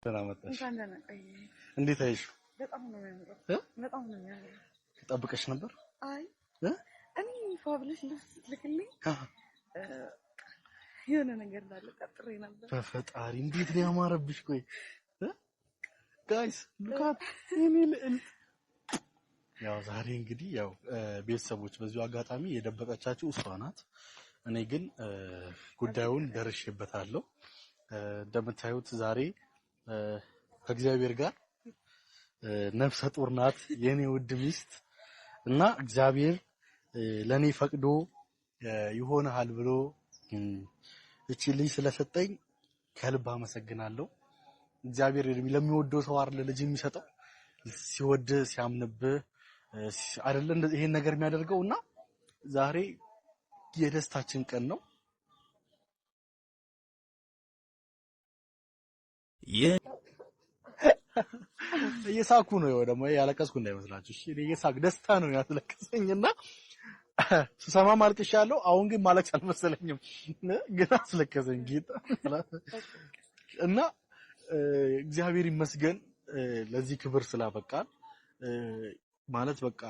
ተናመጣሽ እንዴት አይሽ? በጣም ነው የሚያምረው። በጣም ነው የሚያምረው። ተጠብቀሽ ነበር? አይ እኔ ፋብልሽ ልክልኝ የሆነ ነገር እንዳለ ቀጥሬ ነበር። በፈጣሪ እንዴት ነው ያማረብሽ! ቆይ ጋይስ ሉካት እኔ ያው ዛሬ እንግዲህ ያው ቤተሰቦች በዚሁ አጋጣሚ የደበቀቻችሁ እሷ ናት። እኔ ግን ጉዳዩን ደርሼበታለሁ። እንደምታዩት ዛሬ ከእግዚአብሔር ጋር ነፍሰ ጡር ናት የኔ ውድ ሚስት እና እግዚአብሔር ለኔ ፈቅዶ ይሆናል ብሎ እቺ ልጅ ስለሰጠኝ ከልብ አመሰግናለሁ። እግዚአብሔር ለሚወደው ሰው አይደል ልጅ የሚሰጠው ሲወድ ሲያምንብህ አይደል ይሄን ነገር የሚያደርገውና ዛሬ የደስታችን ቀን ነው። እየሳኩ ነው ደግሞ ያለቀስኩ እንዳይመስላችሁ። እሺ እየሳኩ ደስታ ነው ያስለቀሰኝና ስሰማ ማልቀሻለሁ። አሁን ግን ማለቅስ አልመሰለኝም ግን አስለቀሰኝ ጌታ እና እግዚአብሔር ይመስገን ለዚህ ክብር ስላበቃን ማለት በቃ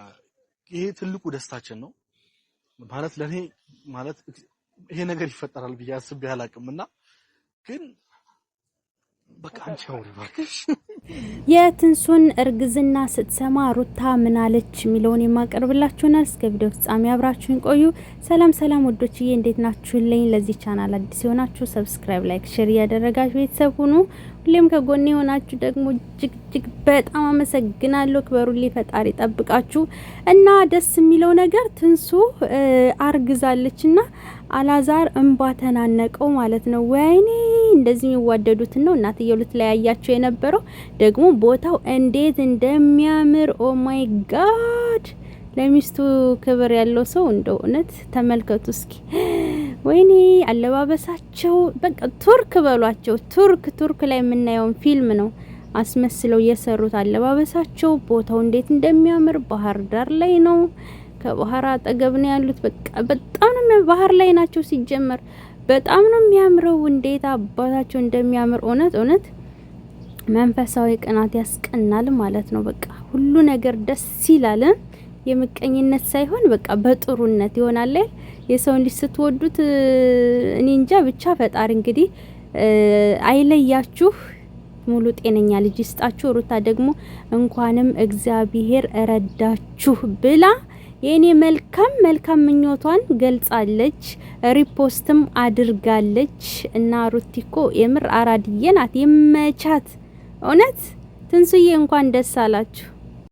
ይሄ ትልቁ ደስታችን ነው ማለት ለኔ ማለት ይሄ ነገር ይፈጠራል ብዬ አስቤ አላቅምና ግን በቃ አንቺ አውሪ ባክሽ። የትንሱን እርግዝና ስትሰማ ሩታ ምን አለች ሚለውን የማቀርብላችሁና እስከ ቪዲዮ ፍጻሜ አብራችሁን ቆዩ። ሰላም ወዶችዬ እንዴት ናችሁልኝ? ለዚህ ቻናል አዲስ ሆናችሁ ሰብስክራይብ፣ ላይክ፣ ሼር ያደረጋችሁ ቤተሰብ ሁኑ። ሁሌም ከጎኔ ሆናችሁ ደግሞ እጅግ በጣም አመሰግናለሁ። ክበሩልኝ፣ ፈጣሪ ጠብቃችሁ እና ደስ የሚለው ነገር ትንሱ አርግዛለችና አላዛር እንባ ተናነቀው ማለት ነው። ወይኔ እንደዚህ የሚዋደዱት ነው እናትየው ልትለያያቸው የነበረው ደግሞ ቦታው እንዴት እንደሚያምር ኦ ማይ ጋድ! ለሚስቱ ክብር ያለው ሰው እንደው እውነት ተመልከቱ እስኪ። ወይኔ አለባበሳቸው በቃ ቱርክ በሏቸው። ቱርክ ላይ የምናየውን ፊልም ነው አስመስለው የሰሩት። አለባበሳቸው ቦታው እንዴት እንደሚያምር ባህር ዳር ላይ ነው። ከባህር አጠገብ ነው ያሉት። በቃ በጣም ነው ባህር ላይ ናቸው። ሲጀመር በጣም ነው የሚያምረው። እንዴት አባታቸው እንደሚያምር እውነት መንፈሳዊ ቅናት ያስቀናል ማለት ነው። በቃ ሁሉ ነገር ደስ ይላል። የምቀኝነት ሳይሆን በቃ በጥሩነት ይሆናል። የሰውን ልጅ ስትወዱት እኔ እንጃ ብቻ ፈጣሪ እንግዲህ አይለያችሁ፣ ሙሉ ጤነኛ ልጅ ይስጣችሁ። ሩታ ደግሞ እንኳንም እግዚአብሔር ረዳችሁ ብላ የኔ መልካም ምኞቷን ገልጻለች፣ ሪፖስትም አድርጋለች። እና ሩቲኮ የምር አራድዬ ናት። ይመቻት እውነት። ትንሱዬ እንኳን ደስ አላችሁ።